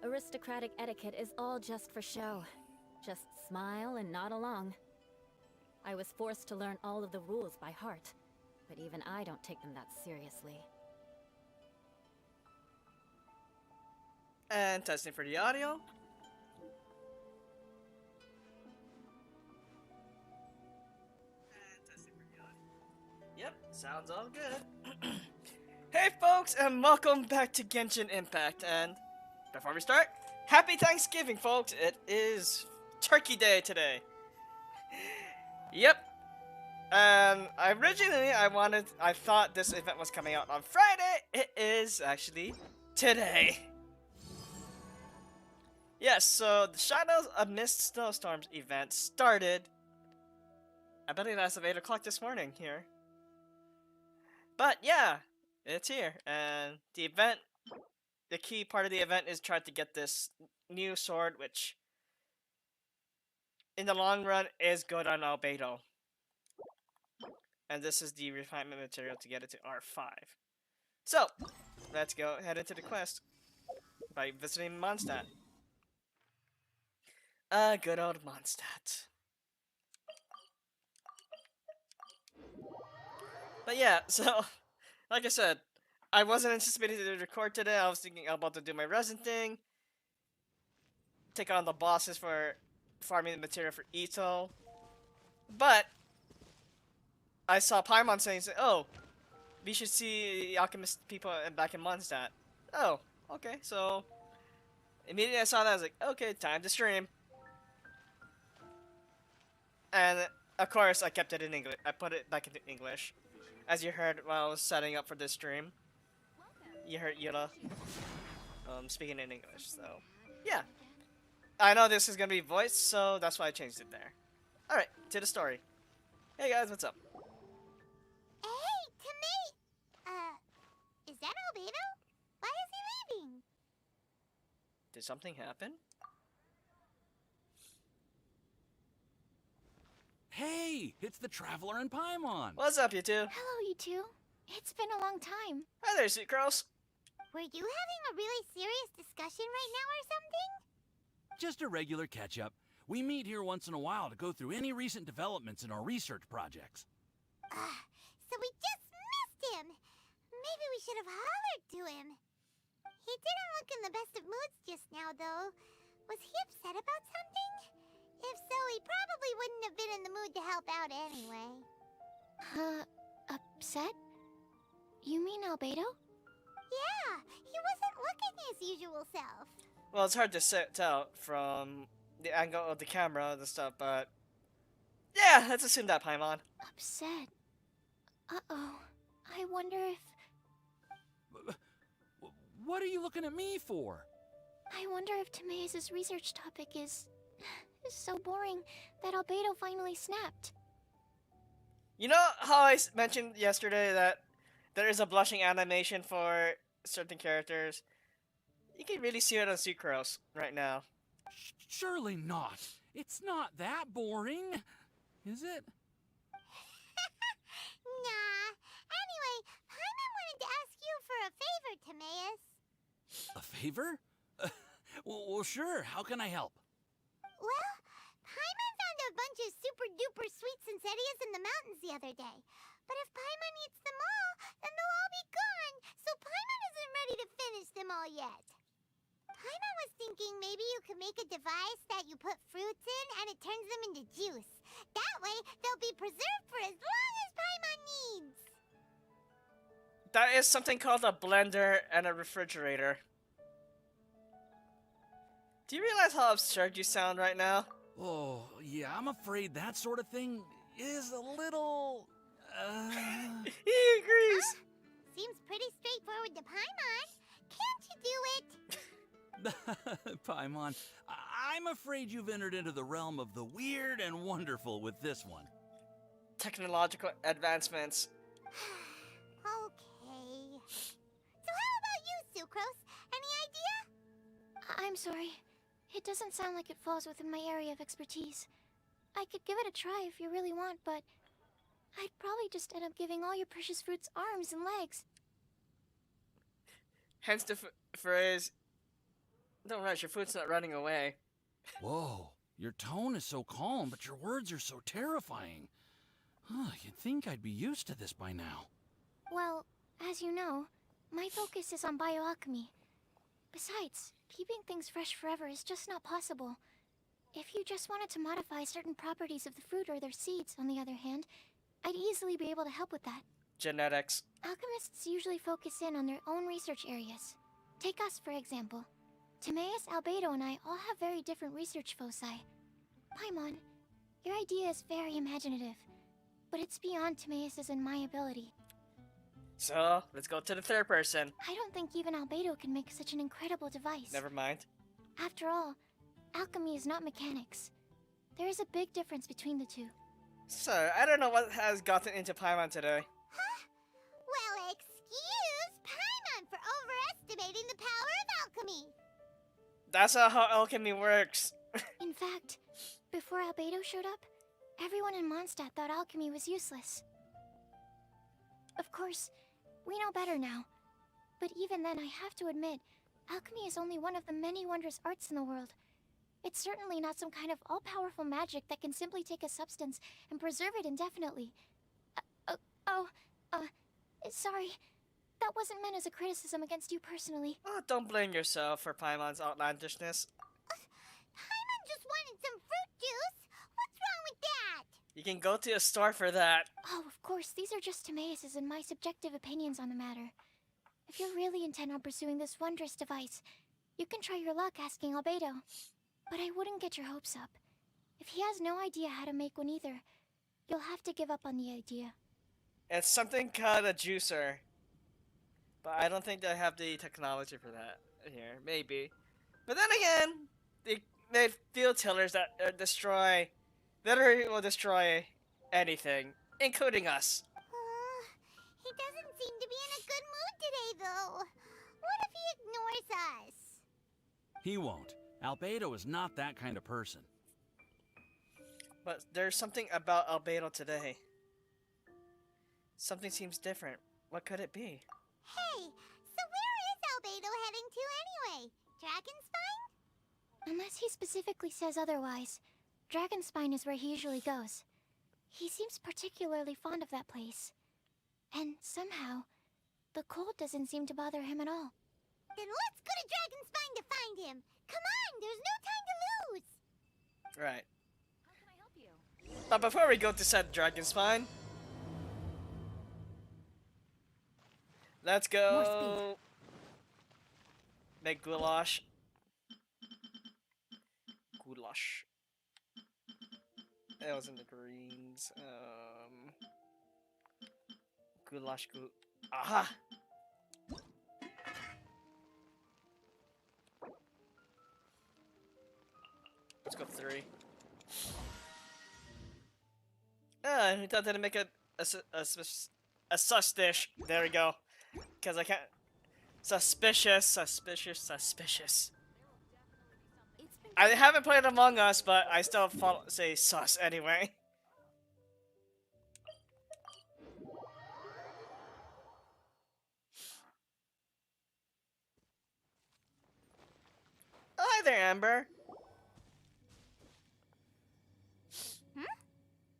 Aristocratic etiquette is all just for show. Just smile and nod along. I was forced to learn all of the rules by heart, but even I don't take them that seriously. And testing for the audio. Yep, sounds all good. Hey folks, and welcome back to Genshin Impact. And before we start, happy Thanksgiving, folks. It is Turkey Day today. Yep. I thought this event was coming out on Friday. It is actually today. Yes, so the Shadows Amidst Snowstorms event started, I believe as of 8 o'clock this morning here. But yeah, it's here, and the key part of the event is trying to get this new sword, which in the long run is good on Albedo. And this is the refinement material to get it to R5. So, let's go head into the quest by visiting Mondstadt. Good old Mondstadt. But yeah, so, like I said, I wasn't anticipating to record today. I was thinking about to do my resin thing, take on the bosses for farming the material for Ito. But I saw Paimon saying, "Oh, we should see alchemist people back in Mondstadt." Oh, okay. So immediately I saw that, I was like, "Okay, time to stream." And of course, I kept it in English. I put it back into English, as you heard while I was setting up for this stream. You heard Yula speaking in English. So yeah, I know this is gonna be voiced, so that's why I changed it there. All right, to the story. Hey guys, what's up? Hey, Timmy! Is that Albedo? Why is he leaving? Did something happen? Hey, it's the Traveler and Paimon. What's up, you two? Hello, you two. It's been a long time. Hi there, sweet girls. Were you having a really serious discussion right now or something? Just a regular catch-up. We meet here once in a while to go through any recent developments in our research projects. So we just missed him. Maybe we should have hollered to him. He didn't look in the best of moods just now, though. Was he upset about something? If so, he probably wouldn't have been in the mood to help out anyway. Upset? You mean Albedo? Yeah, he wasn't looking his usual self. Well, it's hard to tell from the angle of the camera and stuff, but yeah, let's assume that, Paimon. Upset? Uh-oh. I wonder if... What are you looking at me for? I wonder if Timaeus' research topic is so boring that Albedo finally snapped. You know how I mentioned yesterday that there is a blushing animation for certain characters? You can really see it on Sucrose right now. Surely not. It's not that boring, is it? Nah. Anyway, Paimon wanted to ask you for a favor, Timaeus. A favor? Well, sure. How can I help? Well, Paimon found a bunch of super-duper sweet Sincerias in the mountains the other day. But if Paimon eats them all, then they'll all be gone, so Paimon isn't ready to finish them all yet. Paimon was thinking maybe you could make a device that you put fruits in and it turns them into juice. That way, they'll be preserved for as long as Paimon needs. That is something called a blender and a refrigerator. Do you realize how absurd you sound right now? Oh, yeah, I'm afraid that sort of thing is a little... He agrees! Seems pretty straightforward to Paimon. Can't you do it? Paimon, I'm afraid you've entered into the realm of the weird and wonderful with this one. Technological advancements. Okay. So how about you, Sucrose? Any idea? I'm sorry. It doesn't sound like it falls within my area of expertise. I could give it a try if you really want, but I'd probably just end up giving all your precious fruits arms and legs. Hence the phrase, Don't rush, your food's not running away. Whoa, your tone is so calm, but your words are so terrifying. You'd think I'd be used to this by now. Well, as you know, my focus is on bioalchemy. Besides, keeping things fresh forever is just not possible. If you just wanted to modify certain properties of the fruit or their seeds, on the other hand, I'd easily be able to help with that. Genetics. Alchemists usually focus in on their own research areas. Take us, for example. Timaeus, Albedo, and I all have very different research foci. Paimon, your idea is very imaginative, but it's beyond Timaeus's and my ability. So, let's go to the third person. I don't think even Albedo can make such an incredible device. Never mind. After all, alchemy is not mechanics. There is a big difference between the two. So, I don't know what has gotten into Paimon today. Huh? Well, excuse Paimon for overestimating the power of alchemy. That's not how alchemy works. In fact, before Albedo showed up, everyone in Mondstadt thought alchemy was useless. Of course, we know better now. But even then, I have to admit, alchemy is only one of the many wondrous arts in the world. It's certainly not some kind of all-powerful magic that can simply take a substance and preserve it indefinitely. Sorry. That wasn't meant as a criticism against you personally. Oh, don't blame yourself for Paimon's outlandishness. Paimon just wanted some fruit juice. What's wrong with that? You can go to a store for that. Oh, of course, these are just Timaeus's and my subjective opinions on the matter. If you're really intent on pursuing this wondrous device, you can try your luck asking Albedo. But I wouldn't get your hopes up. If he has no idea how to make one either, you'll have to give up on the idea. It's something called a juicer. But I don't think they have the technology for that here. Maybe. But then again, they made field tillers that literally will destroy anything, including us. He doesn't seem to be in a good mood today, though. What if he ignores us? He won't. Albedo is not that kind of person. But there's something about Albedo today. Something seems different. What could it be? Hey, so where is Albedo heading to anyway? Dragonspine? Unless he specifically says otherwise, Dragonspine is where he usually goes. He seems particularly fond of that place. And somehow, the cold doesn't seem to bother him at all. Then let's go to Dragonspine to find him. Come on, there's no time to lose. Right. How can I help you? But before we go to said Dragonspine, let's go make goulash. Goulash. That was in the greens. Goulash. Aha! Let's go 3. We thought to make a sus dish. There we go. Because I can't. Suspicious. I haven't played Among Us, but I still say sus anyway. Oh, hi there, Amber.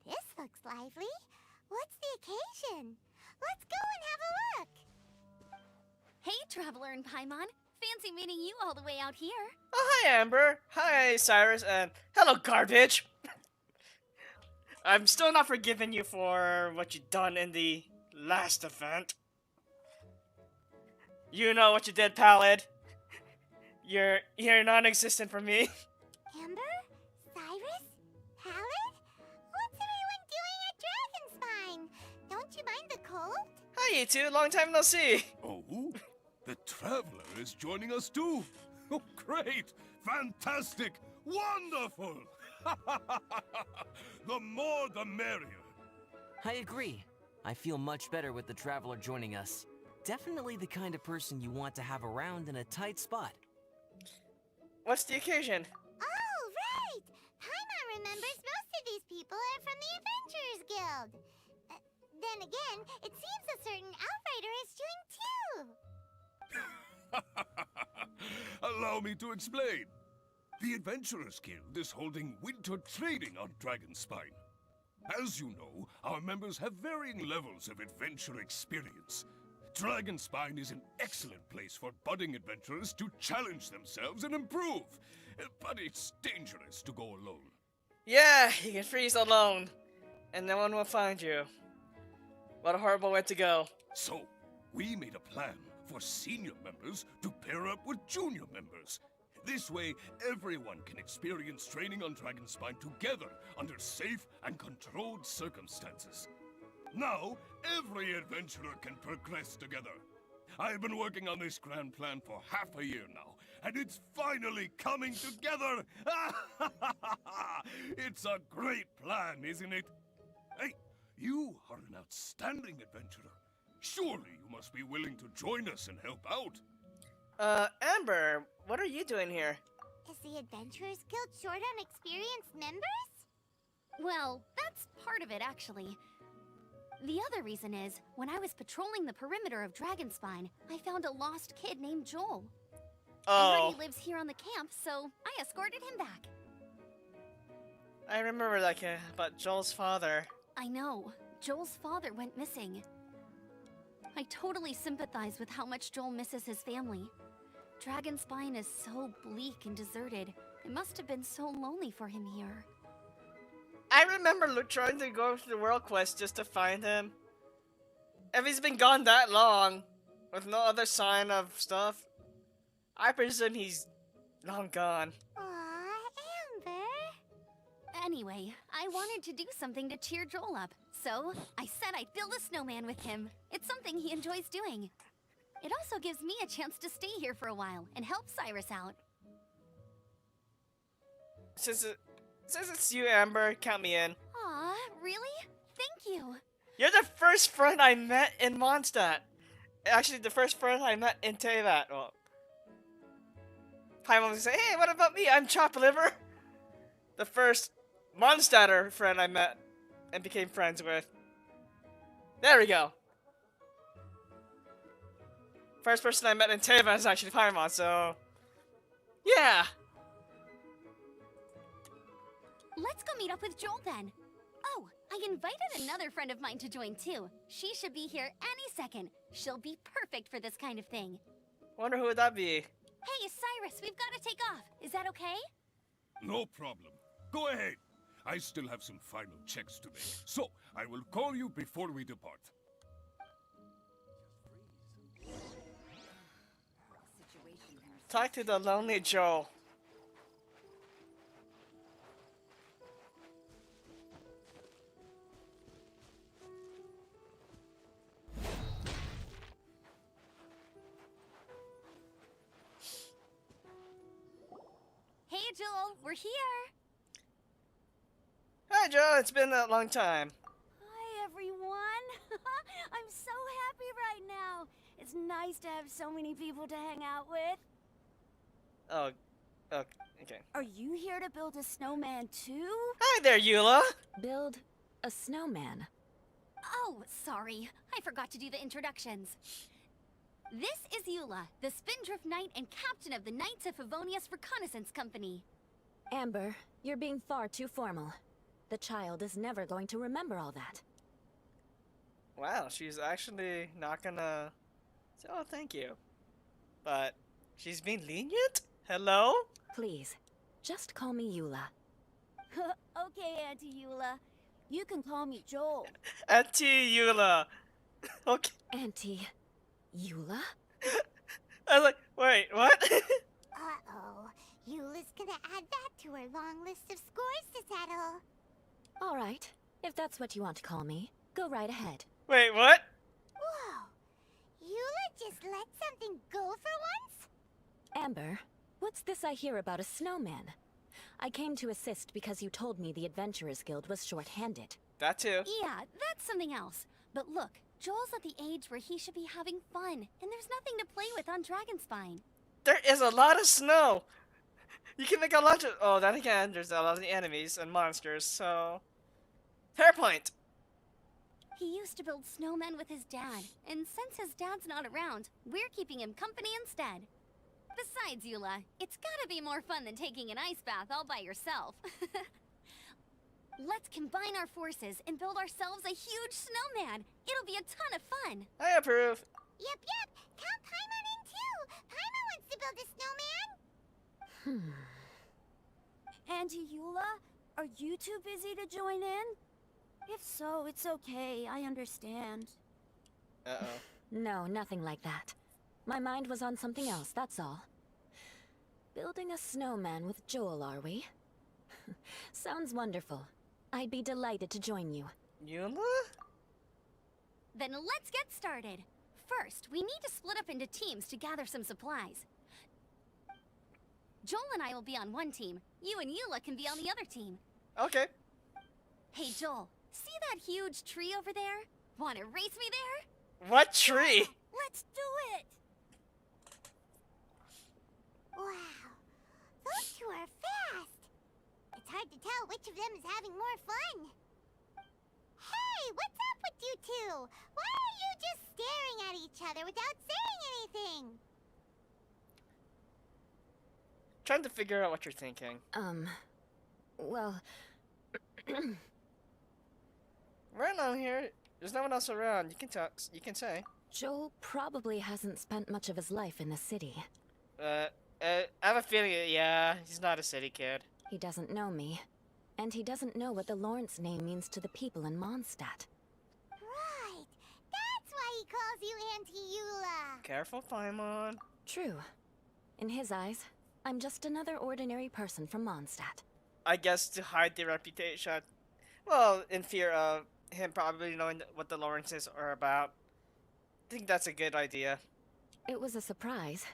This looks lively. What's the occasion? Let's go and have a look. Hey, Traveler and Paimon. Fancy meeting you all the way out here. Oh, hi, Amber. Hi, Cyrus, and hello, garbage. I'm still not forgiving you for what you done in the last event. You know what you did, Pallid. You're non-existent for me. Amber? Cyrus? Pallid? What's everyone doing at Dragonspine? Don't you mind the cold? Hi, you two. Long time no see. Oh, the Traveler is joining us too. Oh, great! Fantastic! Wonderful! The more the merrier. I agree. I feel much better with the Traveler joining us. Definitely the kind of person you want to have around in a tight spot. What's the occasion? Oh, right! Paimon remembers most of these people are from the Adventurers Guild. Then again, it seems a certain outrider is doing too. Allow me to explain. The Adventurers Guild is holding winter training on Dragonspine. As you know, our members have varying levels of adventure experience. Dragonspine is an excellent place for budding adventurers to challenge themselves and improve. But it's dangerous to go alone. Yeah, you can freeze alone, and no one will find you. What a horrible way to go. So, we made a plan for senior members to pair up with junior members. This way, everyone can experience training on Dragonspine together under safe and controlled circumstances. Now, every adventurer can progress together. I've been working on this grand plan for half a year now, and it's finally coming together! It's a great plan, isn't it? Hey, you are an outstanding adventurer. Surely you must be willing to join us and help out. Amber, what are you doing here? Is the Adventurers Guild short on experienced members? Well, that's part of it, actually. The other reason is, when I was patrolling the perimeter of Dragonspine, I found a lost kid named Joel. I heard Oh, he lives here on the camp, so I escorted him back. I remember that kid, but Joel's father. I know. Joel's father went missing. I totally sympathize with how much Joel misses his family. Dragonspine is so bleak and deserted. It must have been so lonely for him here. I remember trying to go to the World Quest just to find him. If he's been gone that long, with no other sign of stuff, I presume he's long gone. Aw, Amber. Anyway, I wanted to do something to cheer Joel up, so I said I'd build a snowman with him. It's something he enjoys doing. It also gives me a chance to stay here for a while and help Cyrus out. Since it's you, Amber, count me in. Aw, really? Thank you. You're the first friend I met in Mondstadt. Actually, the first friend I met in Teyvat. Well, Paimon would say, "Hey, what about me? I'm Chop Liver." The first Mondstadter friend I met and became friends with. There we go. First person I met in Teyvat is actually Paimon, so yeah. Let's go meet up with Joel then. Oh, I invited another friend of mine to join too. She should be here any second. She'll be perfect for this kind of thing. Wonder who would that be? Hey, Cyrus, we've got to take off. Is that okay? No problem. Go ahead. I still have some final checks to make, so I will call you before we depart. Talk to the lonely Joe. Hey, Joel, we're here. Hi, Joe. It's been a long time. Hi, everyone. I'm so happy right now. It's nice to have so many people to hang out with. Oh, okay. Are you here to build a snowman too? Hi there, Eula. Build a snowman. Oh, sorry. I forgot to do the introductions. This is Eula, the Spindrift Knight and captain of the Knights of Favonius Reconnaissance Company. Amber, you're being far too formal. The child is never going to remember all that. Wow, she's actually not gonna say, "Oh, thank you." But she's being lenient? Hello? Please, just call me Eula. Okay, Auntie Eula. You can call me Joel. Auntie Eula. Okay. Auntie Eula? I was like, wait, what? Uh-oh. Eula's gonna add that to her long list of scores to settle. All right, if that's what you want to call me, go right ahead. Wait, what? Whoa. Eula just let something go for once? Amber, what's this I hear about a snowman? I came to assist because you told me the Adventurers Guild was short-handed. That too. Yeah, that's something else. But look, Joel's at the age where he should be having fun, and there's nothing to play with on Dragonspine. There is a lot of snow. You can make a lot of. Oh, then again, there's a lot of enemies and monsters, so. Fair point. He used to build snowmen with his dad, and since his dad's not around, we're keeping him company instead. Besides, Eula, it's gotta be more fun than taking an ice bath all by yourself. Let's combine our forces and build ourselves a huge snowman. It'll be a ton of fun. I approve. Yep. Count Paimon in too. Paimon wants to build a snowman. Auntie Eula, are you too busy to join in? If so, it's okay. I understand. Uh-oh. No, nothing like that. My mind was on something else, that's all. Building a snowman with Joel, are we? Sounds wonderful. I'd be delighted to join you. Eula? Then let's get started. First, we need to split up into teams to gather some supplies. Joel and I will be on one team. You and Eula can be on the other team. Okay. Hey, Joel, see that huge tree over there? Wanna race me there? What tree? Let's do it! Wow, those two are fast. It's hard to tell which of them is having more fun. Hey, what's up with you two? Why are you just staring at each other without saying anything? Trying to figure out what you're thinking. Well... Right now here, there's no one else around. You can talk. You can say. Joel probably hasn't spent much of his life in the city. I have a feeling. Yeah, he's not a city kid. He doesn't know me. And he doesn't know what the Lawrence name means to the people in Mondstadt. Right, that's why he calls you Auntie Eula. Careful, Paimon. True. In his eyes, I'm just another ordinary person from Mondstadt. I guess to hide the reputation. Well, in fear of him probably knowing what the Lawrences are about. I think that's a good idea. It was a surprise,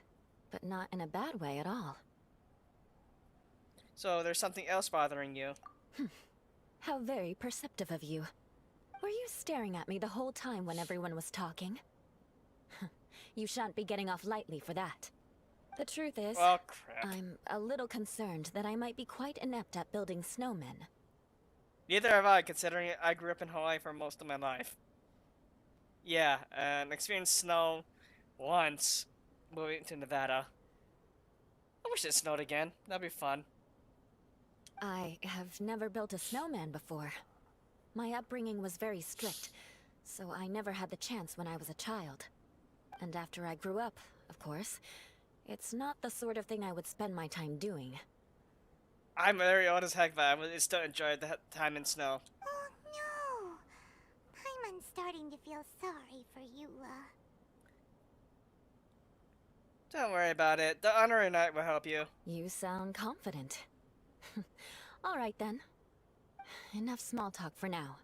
but not in a bad way at all. So there's something else bothering you. How very perceptive of you. Were you staring at me the whole time when everyone was talking? You shan't be getting off lightly for that. The truth is, Oh, crap. I'm a little concerned that I might be quite inept at building snowmen. Neither have I, considering I grew up in Hawaii for most of my life. Yeah, and experienced snow once moving to Nevada. I wish it snowed again. That'd be fun. I have never built a snowman before. My upbringing was very strict, so I never had the chance when I was a child. And after I grew up, of course, it's not the sort of thing I would spend my time doing. I'm very old as heck, but I would still enjoy the time in snow. Oh no! Paimon's starting to feel sorry for Eula. Don't worry about it. The honorary knight will help you. You sound confident. All right then. Enough small talk for now.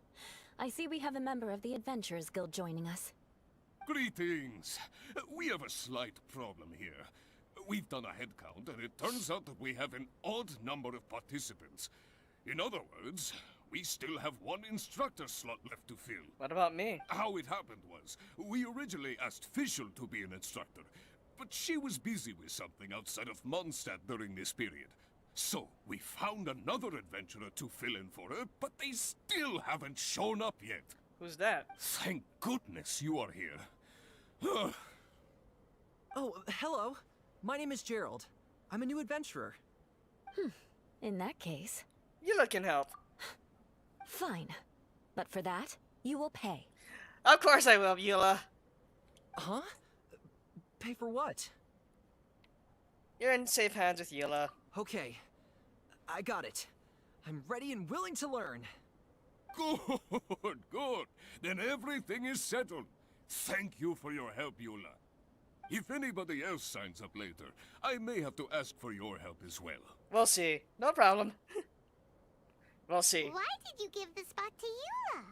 I see we have a member of the Adventurers Guild joining us. Greetings. We have a slight problem here. We've done a head count, and it turns out that we have an odd number of participants. In other words, we still have one instructor slot left to fill. What about me? How it happened was, we originally asked Fischl to be an instructor, but she was busy with something outside of Mondstadt during this period. So, we found another adventurer to fill in for her, but they still haven't shown up yet. Who's that? Thank goodness you are here. Oh, hello. My name is Gerald. I'm a new adventurer. In that case, Eula can help. fine. But for that, you will pay. Of course I will, Eula. Huh? Pay for what? You're in safe hands with Eula. Okay. I got it. I'm ready and willing to learn. Good, good. Then everything is settled. Thank you for your help, Eula. If anybody else signs up later, I may have to ask for your help as well. We'll see. No problem. We'll see. Why did you give the spot to Eula?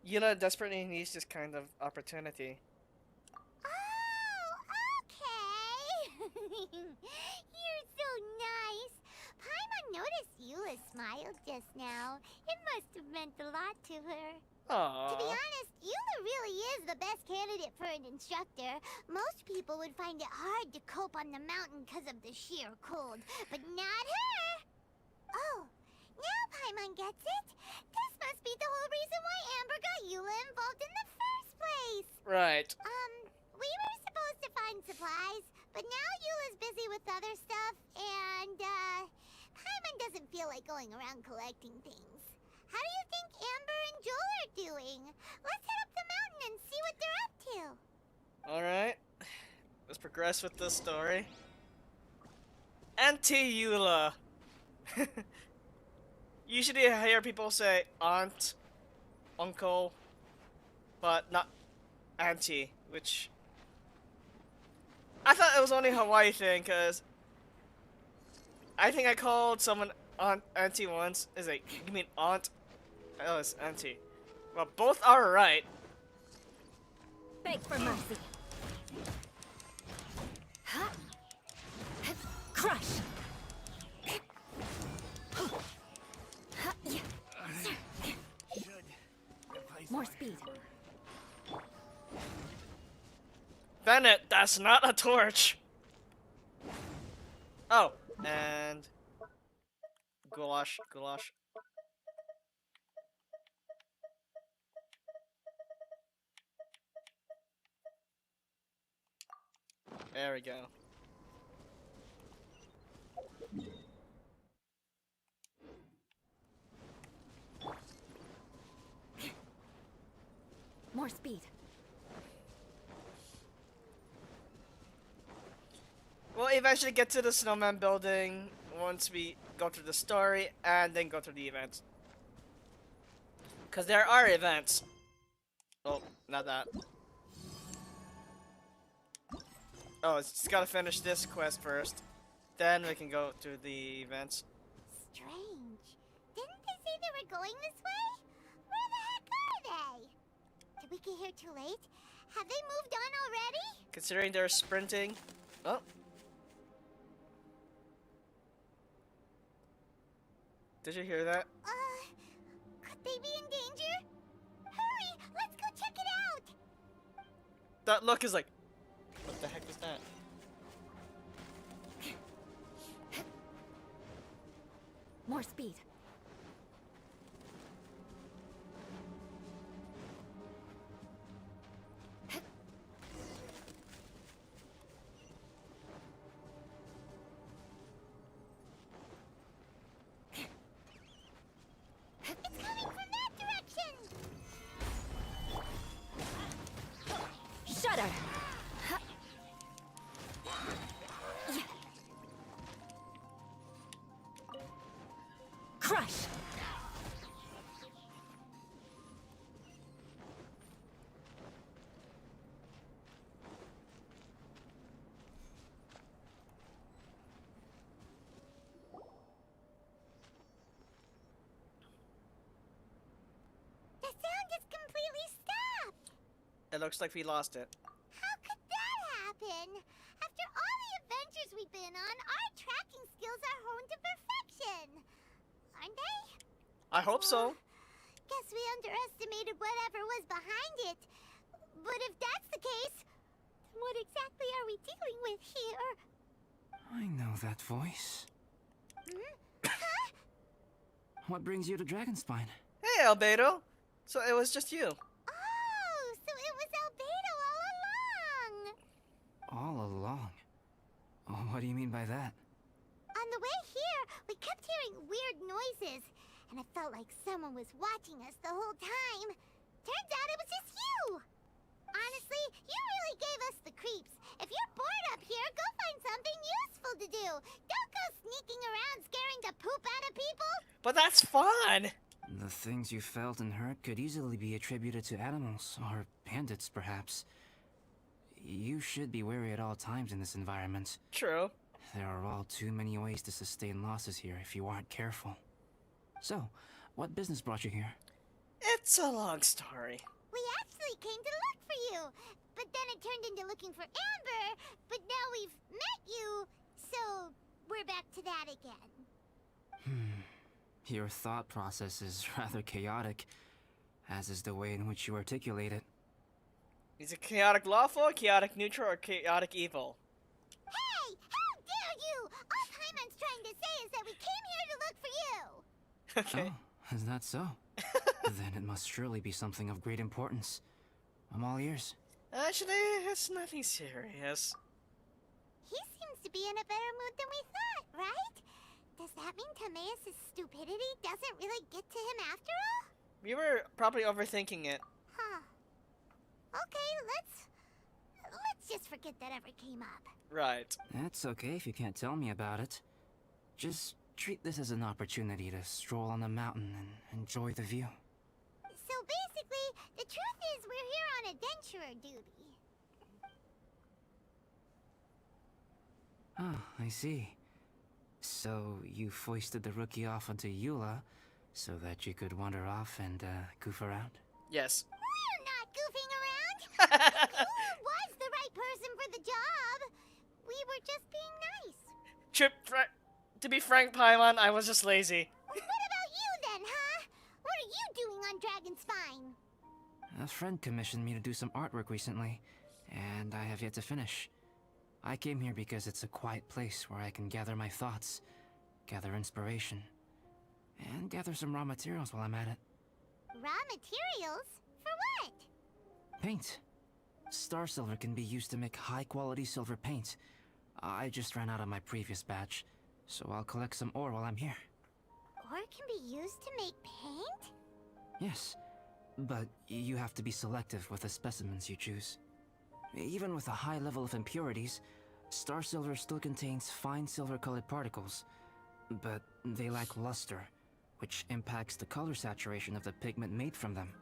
Eula desperately needs this kind of opportunity. Oh, okay. You're so nice. Paimon noticed Eula smiled just now. It must have meant a lot to her. To be Aww. honest, Eula really is the best candidate for an instructor. Most people would find it hard to cope on the mountain because of the sheer cold, but not her! Oh, now Paimon gets it. This must be the whole reason why Amber got Eula involved in the first place. Right. We were supposed to find supplies, but now Eula's busy with other stuff, and, Paimon doesn't feel like going around collecting things. How do you think Amber and Joel are doing? Let's head up the mountain and see what they're up to. Alright. Let's progress with the story. Auntie Eula. Usually I hear people say aunt, uncle, but not auntie, which I thought it was only a Hawaii thing, cause I think I called someone auntie once. Is like, you mean aunt? Oh, it's auntie. Well, both are right. Beg for mercy. Crush. More speed. Bennett, that's not a torch. Oh, and goulash. There we go. More speed. We'll eventually get to the Snowman building once we go through the story and then go through the events. Because there are events. Oh, not that. Oh, it's just gotta finish this quest first. Then we can go to the events. Strange. Didn't they say they were going this way? Where the heck are they? Did we get here too late? Have they moved on already? Considering they're sprinting. Oh. Did you hear that? Could they be in danger? Hurry, let's go check it out! That look is like, what the heck was that? More speed. It's coming from that direction! Shudder. Crush. The sound just completely stopped! It looks like we lost it. How could that happen? After all the adventures we've been on, our tracking skills are honed to perfection. Aren't they? I hope so. Guess we underestimated whatever was behind it. But if that's the case, then what exactly are we dealing with here? I know that voice. Huh? What brings you to Dragonspine? Hey, Albedo. So it was just you. Oh, so it was Albedo all along. All along? Oh, what do you mean by that? On the way here, we kept hearing weird noises, and it felt like someone was watching us the whole time. Turns out it was just you! Honestly, you really gave us the creeps. If you're bored up here, go find something useful to do. Don't go sneaking around scaring the poop out of people. But that's fun. The things you felt and heard could easily be attributed to animals, or bandits, perhaps. You should be wary at all times in this environment. True. There are all too many ways to sustain losses here if you aren't careful. So, what business brought you here? It's a long story. We actually came to look for you, but then it turned into looking for Amber, but now we've met you, so we're back to that again. Your thought process is rather chaotic, as is the way in which you articulate it. Is it chaotic lawful, chaotic neutral, or chaotic evil? Hey! How dare you! All Paimon's trying to say is that we came here to look for you! Okay. Oh, is that so? Then it must surely be something of great importance. I'm all ears. Actually, it's nothing serious. He seems to be in a better mood than we thought, right? Does that mean Timaeus' stupidity doesn't really get to him after all? We were probably overthinking it. Huh. Okay, let's just forget that ever came up. Right. That's okay if you can't tell me about it. Just treat this as an opportunity to stroll on the mountain and enjoy the view. So basically, the truth is we're here on adventurer duty. Oh, I see. So you foisted the rookie off onto Eula so that you could wander off and goof around? Yes. We're not goofing around. Eula was the right person for the job. We were just being nice. To be frank, Paimon, I was just lazy. What about you then, huh? What are you doing on Dragonspine? A friend commissioned me to do some artwork recently, and I have yet to finish. I came here because it's a quiet place where I can gather my thoughts, gather inspiration, and gather some raw materials while I'm at it. Raw materials? For what? Paint. Star silver can be used to make high-quality silver paint. I just ran out of my previous batch, so I'll collect some ore while I'm here. Ore can be used to make paint? Yes, but you have to be selective with the specimens you choose. Even with a high level of impurities, star silver still contains fine silver-colored particles, but they lack luster, which impacts the color saturation of the pigment made from them.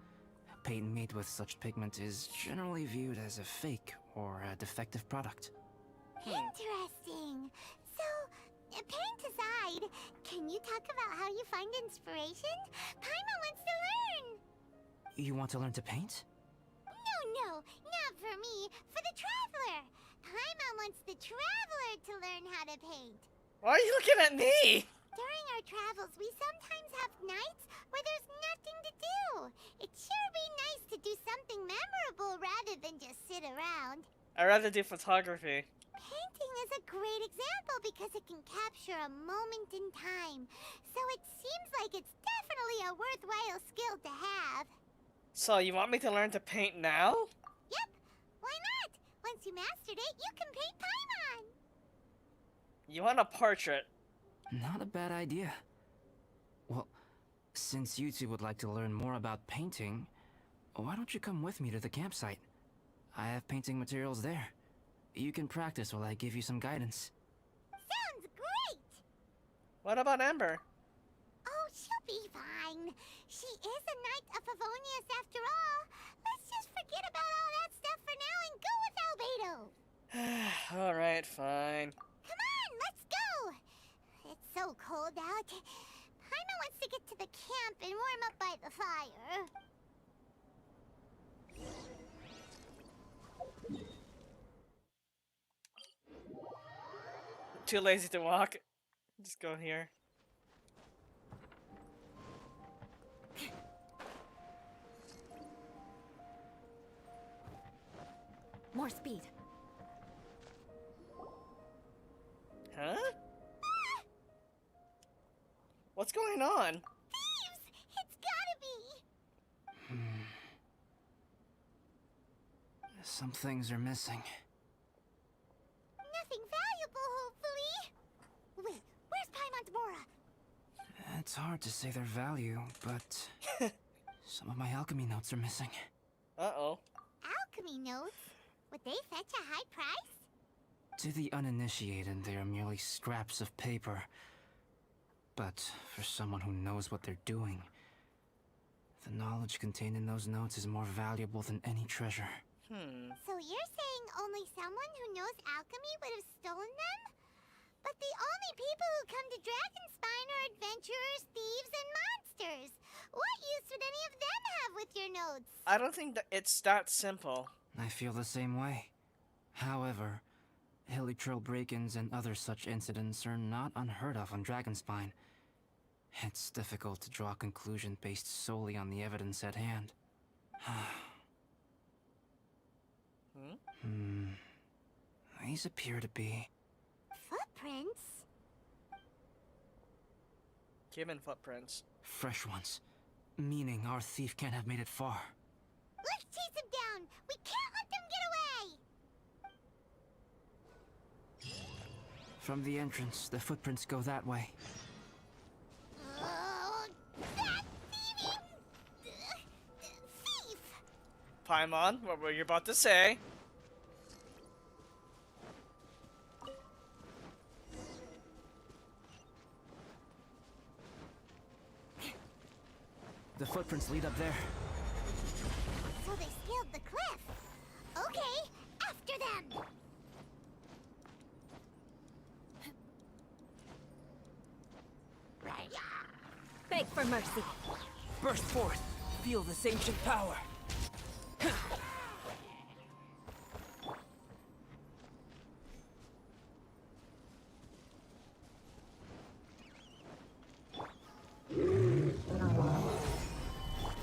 Paint made with such pigment is generally viewed as a fake or a defective product. Interesting. So, paint aside, can you talk about how you find inspiration? Paimon wants to learn. You want to learn to paint? No, not for me. For the traveler. Paimon wants the traveler to learn how to paint. Why are you looking at me? During our travels, we sometimes have nights where there's nothing to do. It'd sure be nice to do something memorable rather than just sit around. I'd rather do photography. Painting is a great example because it can capture a moment in time. So it seems like it's definitely a worthwhile skill to have. So, you want me to learn to paint now? Yep, why not? Once you mastered it, you can paint Paimon. You want a portrait? Not a bad idea. Well, since you two would like to learn more about painting, why don't you come with me to the campsite? I have painting materials there. You can practice while I give you some guidance. Sounds great! What about Amber? Oh, she'll be fine. She is a Knight of Favonius after all. Let's just forget about all that stuff for now and go with Albedo. Alright, fine. Come on, let's go. It's so cold out. Paimon wants to get to the camp and warm up by the fire. Too lazy to walk. Just go here. More speed. Huh? What's going on? Thieves! It's gotta be! Some things are missing. Nothing valuable, hopefully. Wait, where's Paimon's Mora? It's hard to say their value, but some of my alchemy notes are missing. Uh-oh. Alchemy notes? Would they fetch a high price? To the uninitiated, they are merely scraps of paper. But for someone who knows what they're doing, the knowledge contained in those notes is more valuable than any treasure. So you're saying only someone who knows alchemy would have stolen them? But the only people who come to Dragonspine are adventurers, thieves, and monsters. What use would any of them have with your notes? I don't think that it's that simple. I feel the same way. However, hilly trail break-ins and other such incidents are not unheard of on Dragonspine. It's difficult to draw a conclusion based solely on the evidence at hand. These appear to be... Footprints? Human footprints. fresh ones. Meaning our thief can't have made it far. Let's chase him down! We can't let them get away! From the entrance, the footprints go that way. Oh, that thieving... thief! Paimon, what were you about to say? The footprints lead up there. So they scaled the cliff. Okay, after them! Beg for mercy. Burst forth! Feel this ancient power!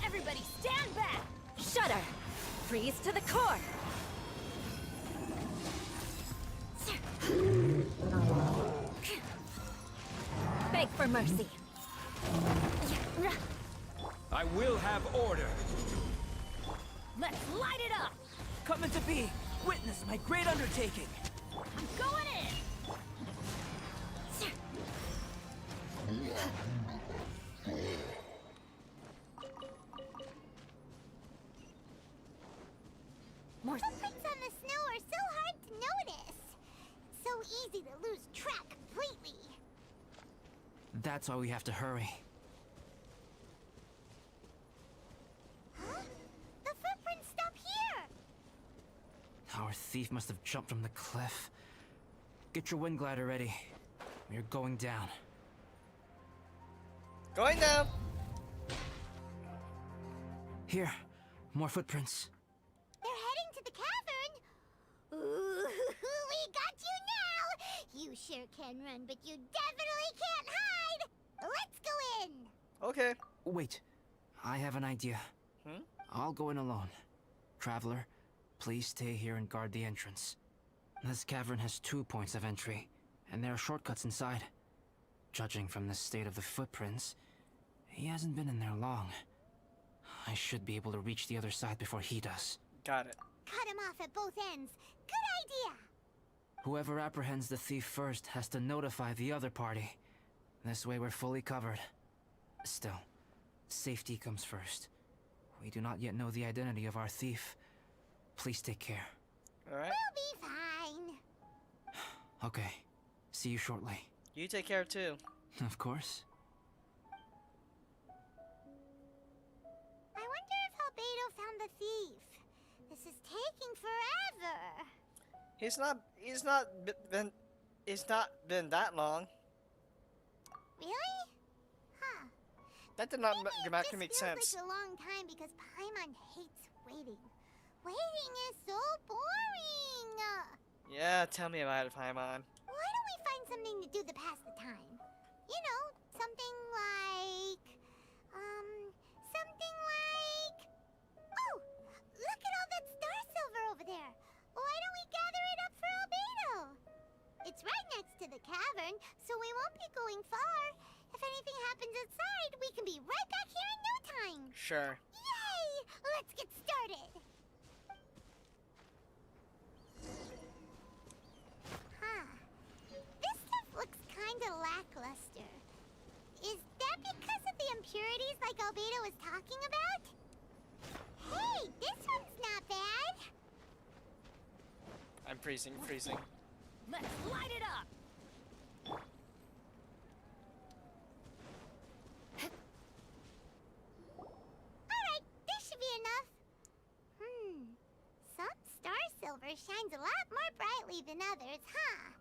Everybody stand back! Shudder! Freeze to the core! Beg for mercy. I will have order! Let's light it up! Coming to be! Witness my great undertaking! I'm going in! More Footprints on the snow are so hard to notice. So easy to lose track completely. That's why we have to hurry. Huh? The footprints stop here! Our thief must have jumped from the cliff. Get your wind glider ready. We're going down. Going down. Here, more footprints. They're heading to the cavern. Ooh, we got you now! You sure can run, but you definitely can't hide! Let's go in! Okay. Wait, I have an idea. Hmm? I'll go in alone. Traveler, please stay here and guard the entrance. This cavern has 2 points of entry, and there are shortcuts inside. Judging from the state of the footprints, he hasn't been in there long. I should be able to reach the other side before he does. Got it. Cut him off at both ends. Good idea! Whoever apprehends the thief first has to notify the other party. This way we're fully covered. Still, safety comes first. We do not yet know the identity of our thief. Please take care. Alright. We'll be fine. Okay, see you shortly. You take care too. Of course. I wonder if Albedo found the thief. This is taking forever. It's not been that long. Really? Huh. That did not Maybe it make just sense. feels like a long time because Paimon hates waiting. Waiting is so boring. Yeah, tell me about it, Paimon. Why don't we find something to do to pass the time? You know, something like... something like... Oh! Look at all that star silver over there! Why don't we gather it up for Albedo? It's right next to the cavern, so we won't be going far. If anything happens outside, we can be right back here in no time. Sure. Yay! Let's get started! Huh. This stuff looks kinda lackluster. Is that because of the impurities like Albedo was talking about? Hey, this one's not bad! I'm freezing. Let's light it up! Alright, this should be enough. Some star silver shines a lot more brightly than others, huh?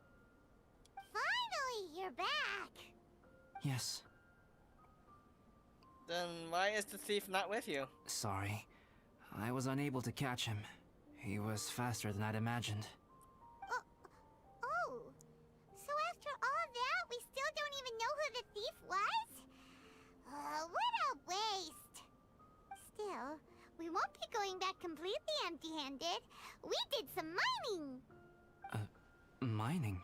Finally, you're back! Yes, Then why is the thief not with you? sorry. I was unable to catch him. He was faster than I'd imagined. Oh, so after all that, we still don't even know who the thief was? What a waste! Still, we won't be going back completely empty-handed. We did some mining! Mining?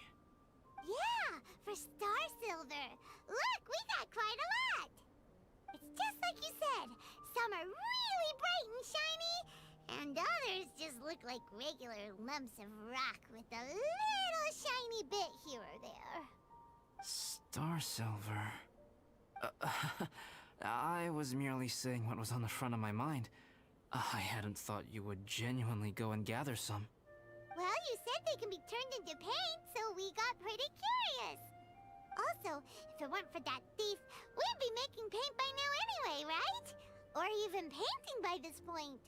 Yeah, for star silver. Look, we got quite a lot! It's just like you said. Some are really bright and shiny, And others just look like regular lumps of rock with a little shiny bit here or there. Star Silver. I was merely saying what was on the front of my mind. I hadn't thought you would genuinely go and gather some. Well, you said they can be turned into paint, so we got pretty curious. Also, if it weren't for that thief, we'd be making paint by now anyway, right? Or even painting by this point.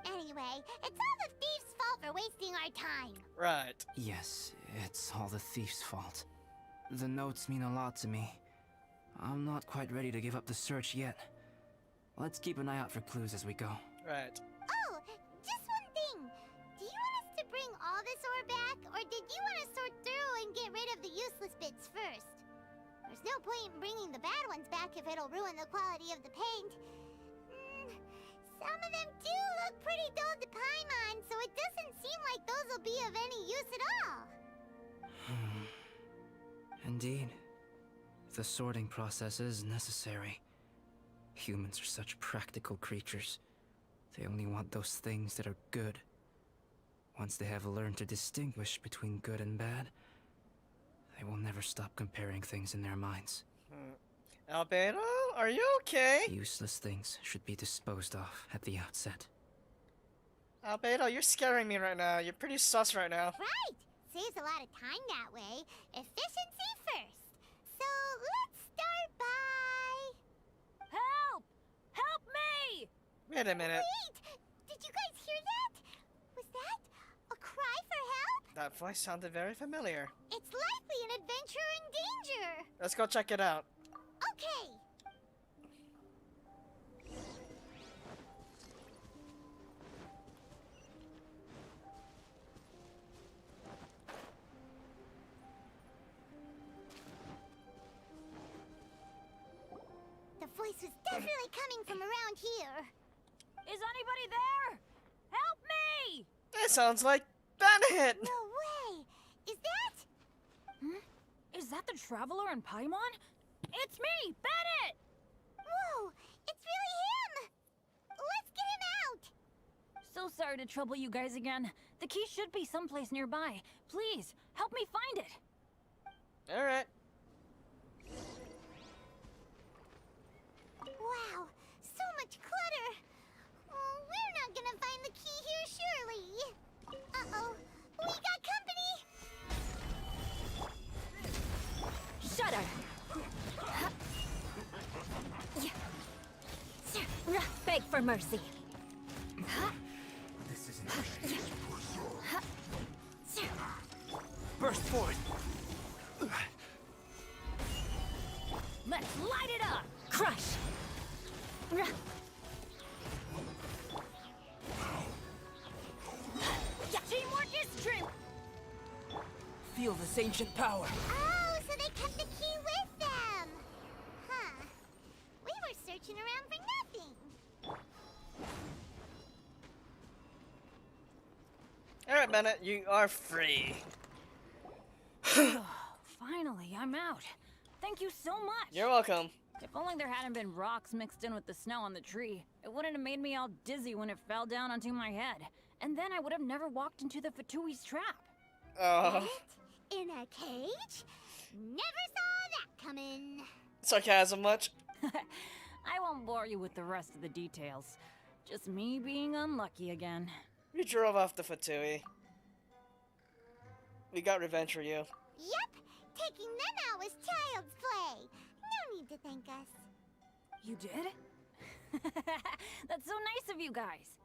Anyway, it's all the thief's fault for wasting our time. Right. Yes, it's all the thief's fault. The notes mean a lot to me. I'm not quite ready to give up the search yet. Let's keep an eye out for clues as we go. Right. Oh, just one thing. Do you want us to bring all this ore back, or did you want to sort through and get rid of the useless bits first? There's no point in bringing the bad ones back if it'll ruin the quality of the paint. Some of them do look pretty dull to Paimon, so it doesn't seem like those will be of any use at all. Indeed. The sorting process is necessary. Humans are such practical creatures. They only want those things that are good. Once they have learned to distinguish between good and bad, they will never stop comparing things in their minds. Albedo, are you okay? Useless things should be disposed of at the outset. Albedo, you're scaring me right now. You're pretty sus right now. Right! Saves a lot of time that way. Efficiency first. So let's start by... Help! Help me! Wait a minute. Wait! Did you guys hear that? Was that a cry for help? That voice sounded very familiar. It's likely an adventurer in danger. Let's go check it out. Okay. The voice was definitely coming from around here. Is anybody there? Help me! It sounds like Bennett! No way! Is that... Is that the Traveler in Paimon? It's me, Bennett! Whoa! It's really him! Let's get him out! So sorry to trouble you guys again. The key should be someplace nearby. Please, help me find it. Alright. Wow, so much clutter! Oh, we're not gonna find the key here, surely! Uh-oh, we got company! Shudder! Beg for mercy. This isn't Burst forward! Let's light it up! Crush! Teamwork is strength! Feel this ancient power! Oh, so they kept the key with them! Huh. We were searching around for nothing. Alright, Bennett, you are free. Finally, I'm out. Thank you so much. You're welcome. If only there hadn't been rocks mixed in with the snow on the tree, it wouldn't have made me all dizzy when it fell down onto my head. And then I would have never walked into the Fatui's trap. Oh, What? In a cage? Never saw that coming. sarcasm much? I won't bore you with the rest of the details. Just me being unlucky again. We drove off the Fatui. We got revenge for you. Yep, taking them out was child's play. No need to thank us. You did? That's so nice of you guys.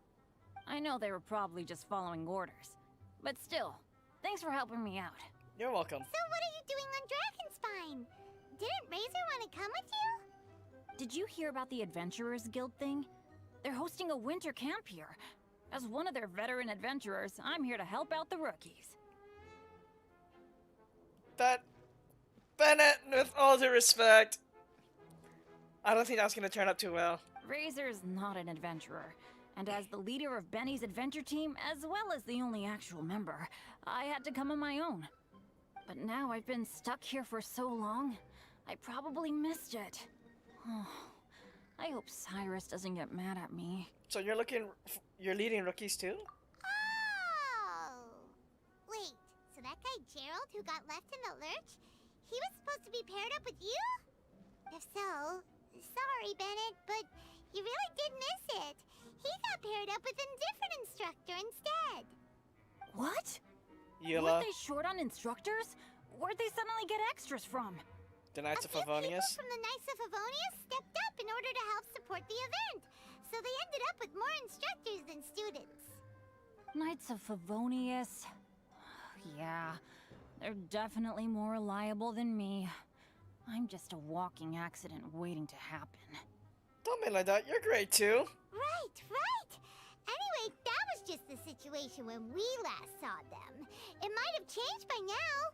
I know they were probably just following orders. But still, thanks for helping me out. You're welcome. So what are you doing on Dragonspine? Didn't Razor want to come with you? Did you hear about the Adventurers Guild thing? They're hosting a winter camp here. As one of their veteran adventurers, I'm here to help out the rookies. Bennett, with all due respect, I don't think that's gonna turn up too well. Razor's not an adventurer, and as the leader of Benny's adventure team, as well as the only actual member, I had to come on my own. But now I've been stuck here for so long, I probably missed it. Oh, I hope Cyrus doesn't get mad at me. So you're leading rookies too? Oh! Wait, so that guy Gerald who got left in the lurch, he was supposed to be paired up with you? If so, sorry, Bennett, but you really did miss it. He got paired up with a different instructor instead. What? Eula, Weren't they short on instructors? Where'd they suddenly get extras from? the Knights A of few people Favonius. from the Knights of Favonius stepped up in order to help support the event, so they ended up with more instructors than students. Knights of Favonius. Yeah, they're definitely more reliable than me. I'm just a walking accident waiting to happen. Don't be like that. You're great too. Right, right. Anyway, that was just the situation when we last saw them. It might have changed by now.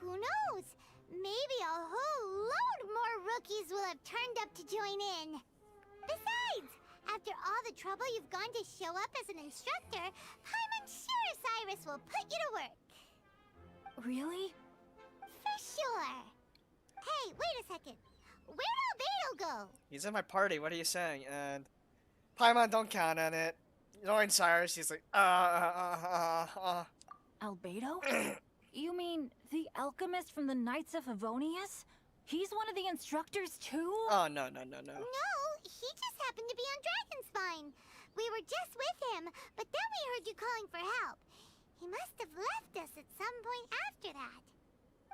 Who knows? Maybe a whole load more rookies will have turned up to join in. Besides, after all the trouble you've gone to show up as an instructor, I'm sure Cyrus will put you to work. Really? For sure. Hey, wait a second. Where'd Albedo go? He's in my party. What are you saying? And Paimon, don't count on it. Knowing Cyrus, he's like, Albedo? You mean the alchemist from the Knights of Favonius? He's one of the instructors too? Oh, no. No, he just happened to be on Dragonspine. We were just with him, but then we heard you calling for help. He must have left us at some point after that.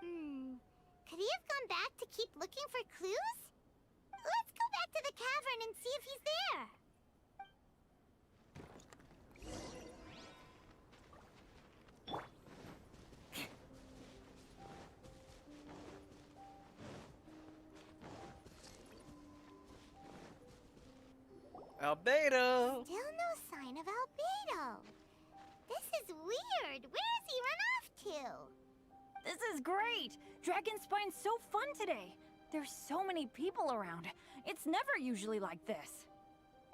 Could he have gone back to keep looking for clues? Let's go back to the cavern and see if he's there. Albedo. Still no sign of Albedo. This is weird. Where has he run off to? This is great! Dragonspine's so fun today! There's so many people around. It's never usually like this.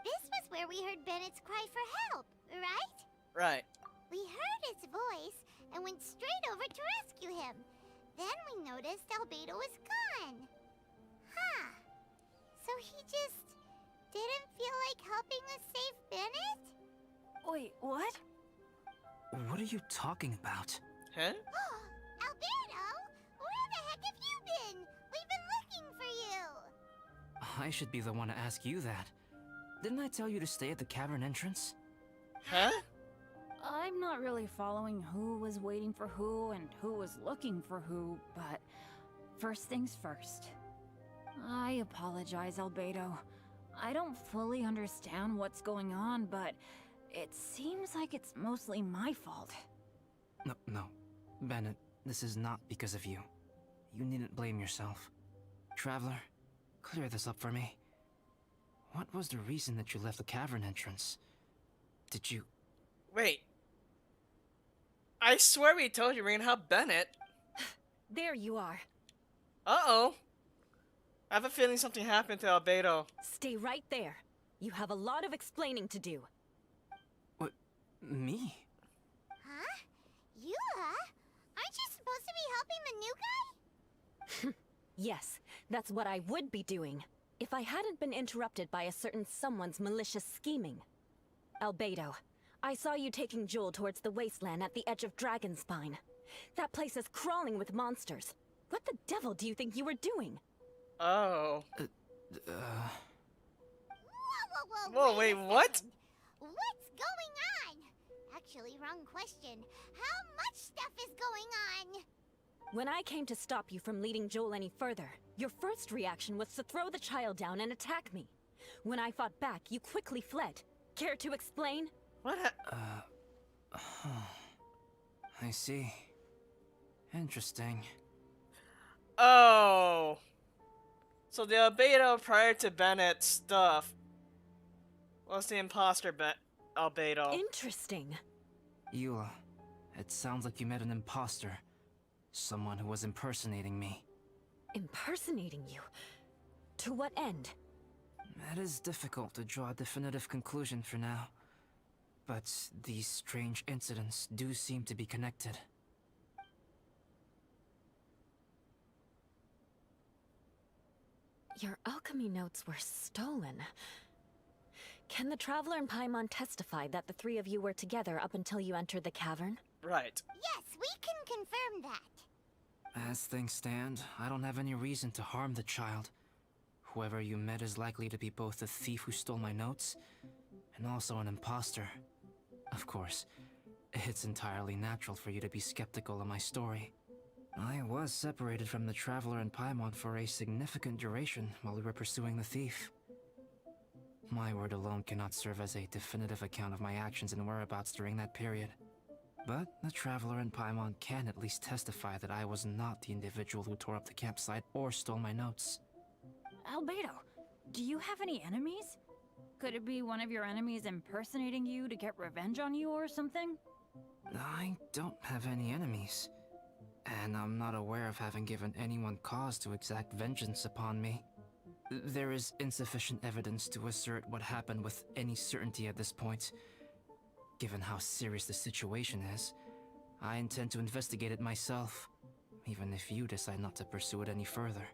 This was where we heard Bennett's cry for help, right? Right. We heard his voice and went straight over to rescue him. Then we noticed Albedo was gone. Huh. So he just didn't feel like helping us save Bennett? Wait, what? What are you talking about? Huh? Albedo, where the heck have you been? We've been looking for you. I should be the one to ask you that. Didn't I tell you to stay at the cavern entrance? Huh? I'm not really following who was waiting for who and who was looking for who, but first things first. I apologize, Albedo. I don't fully understand what's going on, but it seems like it's mostly my fault. No. Bennett, this is not because of you. You needn't blame yourself. Traveler, clear this up for me. What was the reason that you left the cavern entrance? Did you... Wait. I swear we told you we're gonna help Bennett. There you are. Uh-oh. I have a feeling something happened to Albedo. Stay right there. You have a lot of explaining to do. What? Me? Huh? Eula? Aren't you supposed to be helping the new guy? Yes, that's what I would be doing, if I hadn't been interrupted by a certain someone's malicious scheming. Albedo, I saw you taking Joel towards the wasteland at the edge of Dragonspine. That place is crawling with monsters. What the devil do you think you were doing? Oh. Whoa, Whoa, wait, a what? second. What's going on? Actually, wrong question. How much stuff is going on? When I came to stop you from leading Joel any further, your first reaction was to throw the child down and attack me. When I fought back, you quickly fled. Care to explain? What I see. Interesting. Oh. So the Albedo prior to Bennett's stuff was the imposter Albedo. Interesting. Eula, it sounds like you met an imposter. Someone who was impersonating me. Impersonating you? To what end? It is difficult to draw a definitive conclusion for now. But these strange incidents do seem to be connected. Your alchemy notes were stolen. Can the Traveler and Paimon testify that the three of you were together up until you entered the cavern? Right. Yes, we can confirm that. As things stand, I don't have any reason to harm the child. Whoever you met is likely to be both the thief who stole my notes and also an imposter. Of course, it's entirely natural for you to be skeptical of my story. I was separated from the Traveler and Paimon for a significant duration while we were pursuing the thief. My word alone cannot serve as a definitive account of my actions and whereabouts during that period. But the Traveler and Paimon can at least testify that I was not the individual who tore up the campsite or stole my notes. Albedo, do you have any enemies? Could it be one of your enemies impersonating you to get revenge on you or something? I don't have any enemies. And I'm not aware of having given anyone cause to exact vengeance upon me. There is insufficient evidence to assert what happened with any certainty at this point. Given how serious the situation is, I intend to investigate it myself, even if you decide not to pursue it any further.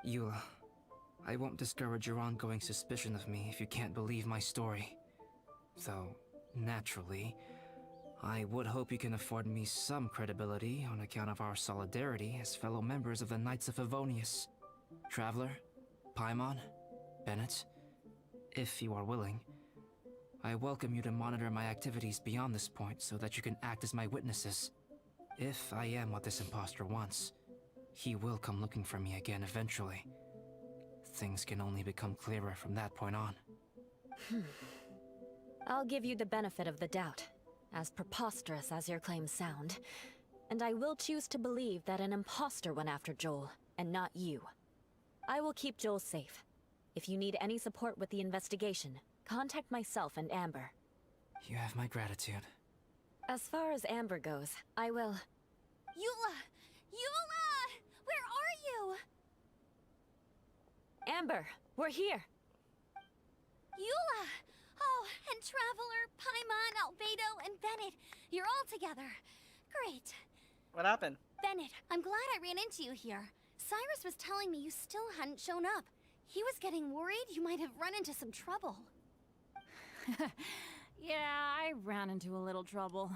Eula, I won't discourage your ongoing suspicion of me if you can't believe my story. Though, naturally, I would hope you can afford me some credibility on account of our solidarity as fellow members of the Knights of Favonius. Traveler, Paimon, Bennett, if you are willing, I welcome you to monitor my activities beyond this point so that you can act as my witnesses. If I am what this imposter wants, he will come looking for me again eventually. Things can only become clearer from that point on. I'll give you the benefit of the doubt, as preposterous as your claims sound. And I will choose to believe that an imposter went after Joel, and not you. I will keep Joel safe. If you need any support with the investigation, contact myself and Amber. You have my gratitude. As far as Amber goes, I will... Eula! Eula! Where are you? Amber, we're here! Eula! Oh, and Traveler, Paimon, Albedo, and Bennett. You're all together. Great. What happened? Bennett, I'm glad I ran into you here. Cyrus was telling me you still hadn't shown up. He was getting worried you might have run into some trouble. Yeah, I ran into a little trouble.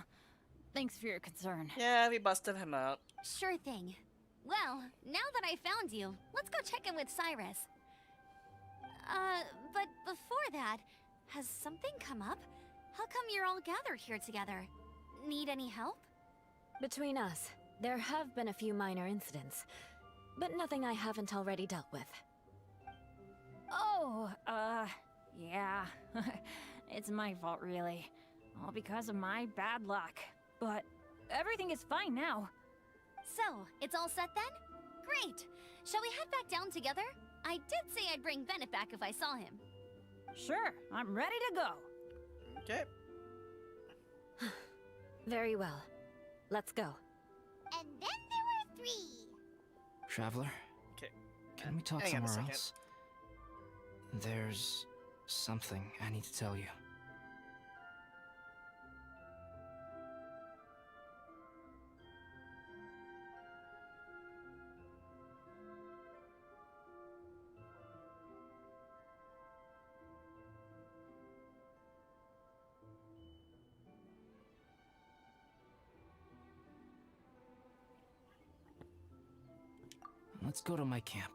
Thanks for your concern. Yeah, we busted him out. Sure thing. Well, now that I found you, let's go check in with Cyrus. But before that, has something come up? How come you're all gathered here together? Need any help? Between us, there have been a few minor incidents, but nothing I haven't already dealt with. Oh, yeah. It's my fault, really. All because of my bad luck. But everything is fine now. So, it's all set then? Great! Shall we head back down together? I did say I'd bring Bennett back if I saw him. Sure, I'm ready to go. Okay. Very well. Let's go. And then there were 3. Traveler, Okay. can we talk Hang on a somewhere second. else? There's something I need to tell you. Let's go to my camp.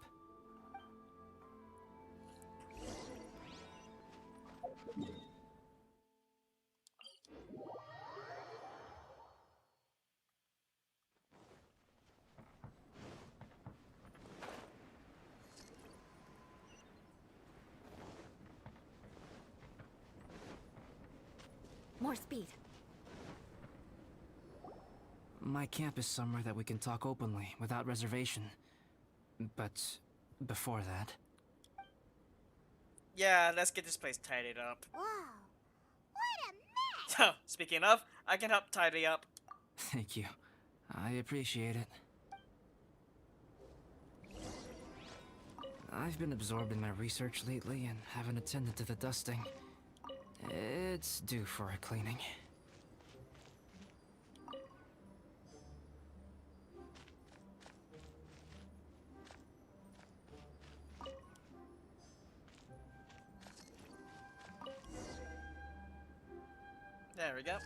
More speed. My camp is somewhere that we can talk openly, without reservation. But before that... Yeah, let's get this place tidied up. Whoa. What a mess! So, speaking of, I can help tidy up. Thank you. I appreciate it. I've been absorbed in my research lately and haven't attended to the dusting. It's due for a cleaning. There we go.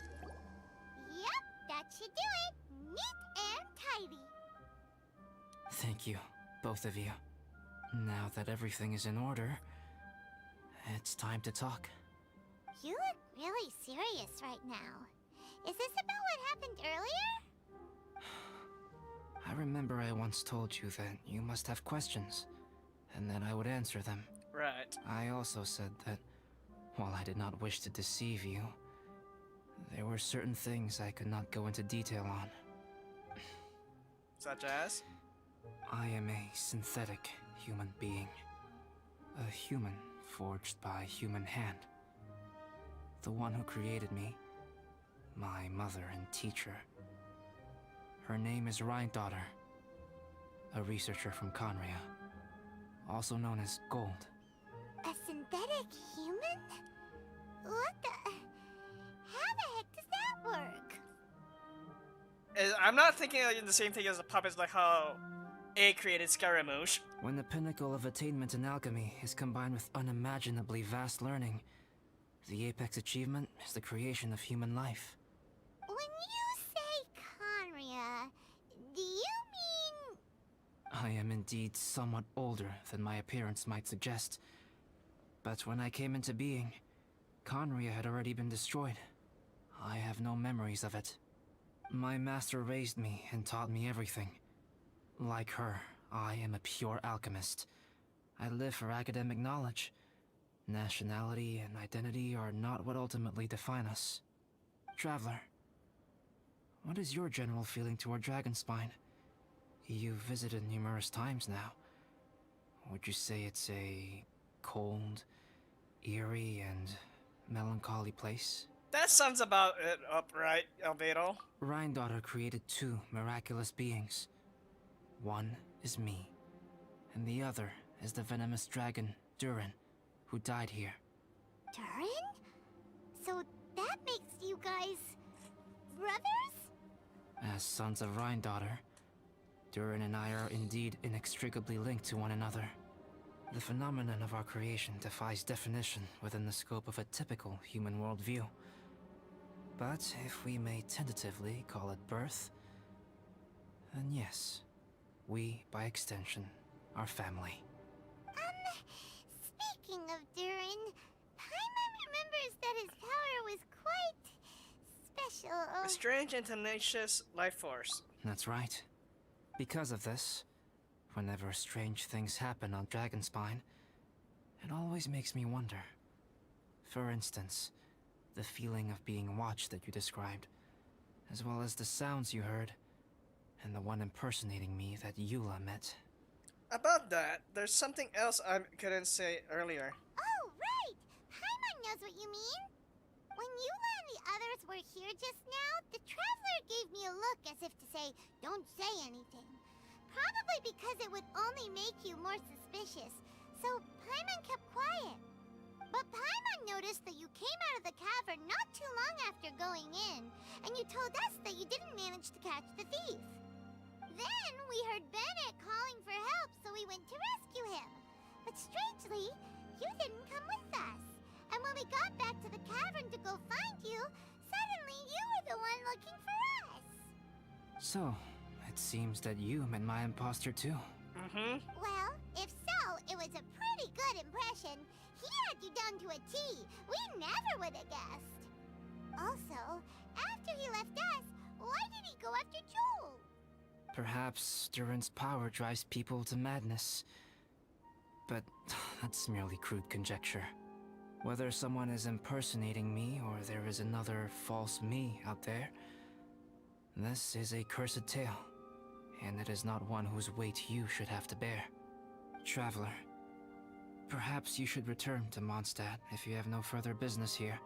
Yep, that should do it. Neat and tidy. Thank you, both of you. Now that everything is in order, it's time to talk. You look really serious right now. Is this about what happened earlier? I remember I once told you that you must have questions, and that I would answer them. Right. I also said that, while I did not wish to deceive you, there were certain things I could not go into detail on. Such as? I am a synthetic human being. A human forged by human hand. The one who created me, my mother and teacher. Her name is Rhindaughter, a researcher from Conria, also known as Gold. A synthetic human? What the... How the heck does that work? I'm not thinking like the same thing as the puppets, like how A created Scaramouche. When the pinnacle of attainment in alchemy is combined with unimaginably vast learning, the apex achievement is the creation of human life. When you say Conria, do you mean... I am indeed somewhat older than my appearance might suggest. But when I came into being, Conria had already been destroyed. I have no memories of it. My master raised me and taught me everything. Like her, I am a pure alchemist. I live for academic knowledge. Nationality and identity are not what ultimately define us. Traveler, what is your general feeling toward Dragonspine? You've visited numerous times now. Would you say it's a cold, eerie, and melancholy place? That sums about it up, right, Albedo? Rhindaughter created two miraculous beings. One is me, and the other is the venomous dragon, Durin, who died here. Durin? So that makes you guys... brothers? As sons of Rhindaughter, Durin and I are indeed inextricably linked to one another. The phenomenon of our creation defies definition within the scope of a typical human worldview. But if we may tentatively call it birth, then yes, we, by extension, are family. Speaking of Durin, Paimon remembers that his power was quite special. A strange and tenacious life force. That's right. Because of this, whenever strange things happen on Dragonspine, it always makes me wonder. For instance, the feeling of being watched that you described, as well as the sounds you heard, and the one impersonating me that Eula met. About that, there's something else I couldn't say earlier. Oh, right! Paimon knows what you mean. When Eula and the others were here just now, the Traveler gave me a look as if to say, don't say anything. Probably because it would only make you more suspicious, so Paimon kept quiet. But Paimon noticed that you came out of the cavern not too long after going in, and you told us that you didn't manage to catch the thief. Then we heard Bennett calling for help, so we went to rescue him. But strangely, you didn't come with us. And when we got back to the cavern to go find you, suddenly you were the one looking for us. So, it seems that you met my imposter too. Mm-hmm. Well, if so, it was a pretty good impression. He had you down to a T. We never would have guessed. Also, after he left us, why did he go after Joel? Perhaps Durin's power drives people to madness. But that's merely crude conjecture. Whether someone is impersonating me or there is another false me out there, this is a cursed tale, and it is not one whose weight you should have to bear. Traveler, perhaps you should return to Mondstadt if you have no further business here.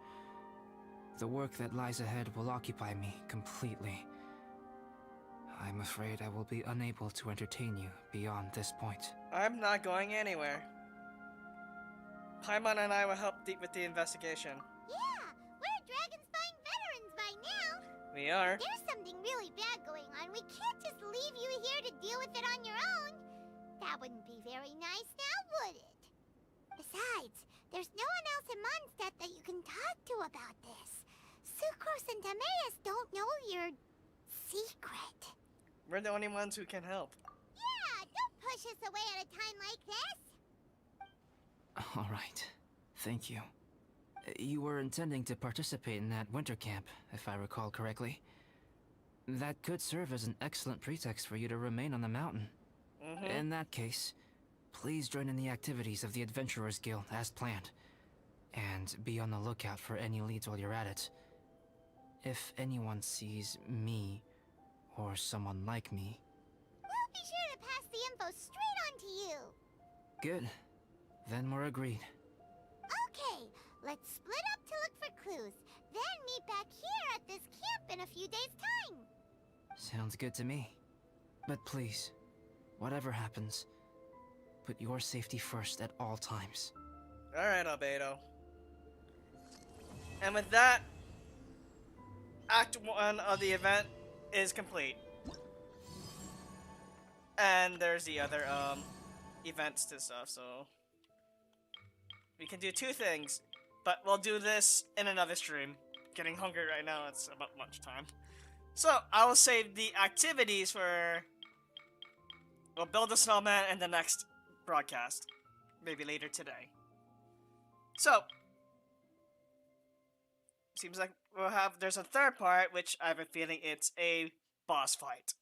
The work that lies ahead will occupy me completely. I'm afraid I will be unable to entertain you beyond this point. I'm not going anywhere. Paimon and I will help with the investigation. Yeah, we're Dragonspine veterans by now. We are. There's something really bad going on. We can't just leave you here to deal with it on your own. That wouldn't be very nice now, would it? Besides, there's no one else in Mondstadt that you can talk to about this. Sucrose and Timaeus don't know your secret. We're the only ones who can help. Yeah, don't push us away at a time like this. All right. Thank you. You were intending to participate in that winter camp, if I recall correctly. That could serve as an excellent pretext for you to remain on the mountain. In that case, please join in the activities of the Adventurers Guild as planned. And be on the lookout for any leads while you're at it. If anyone sees me, or someone like me... We'll be sure to pass the info straight on to you. Good. Then we're agreed. Okay, let's split up to look for clues. Then meet back here at this camp in a few days' time. Sounds good to me. But please, whatever happens, put your safety first at all times. Alright, Albedo. And with that, Act 1 of the event is complete. And there's the other events to stuff, so we can do two things, but we'll do this in another stream. Getting hungry right now, it's about lunchtime. So I will save the activities for, we'll build a snowman in the next broadcast, maybe later today. So seems like there's a third part, which I have a feeling it's a boss fight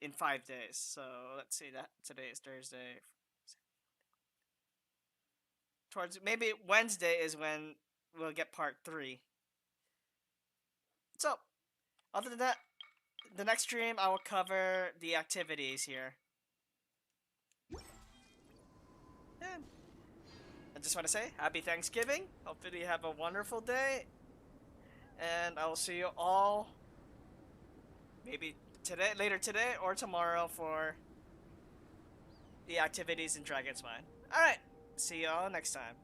in 5 days. So let's see, that today is Thursday. Towards maybe Wednesday is when we'll get part 3. So other than that, the next stream I will cover the activities here. Yeah. I just want to say happy Thanksgiving. Hopefully you have a wonderful day. And I will see you all maybe later today or tomorrow for the activities in Dragonspine. Alright, see you all next time.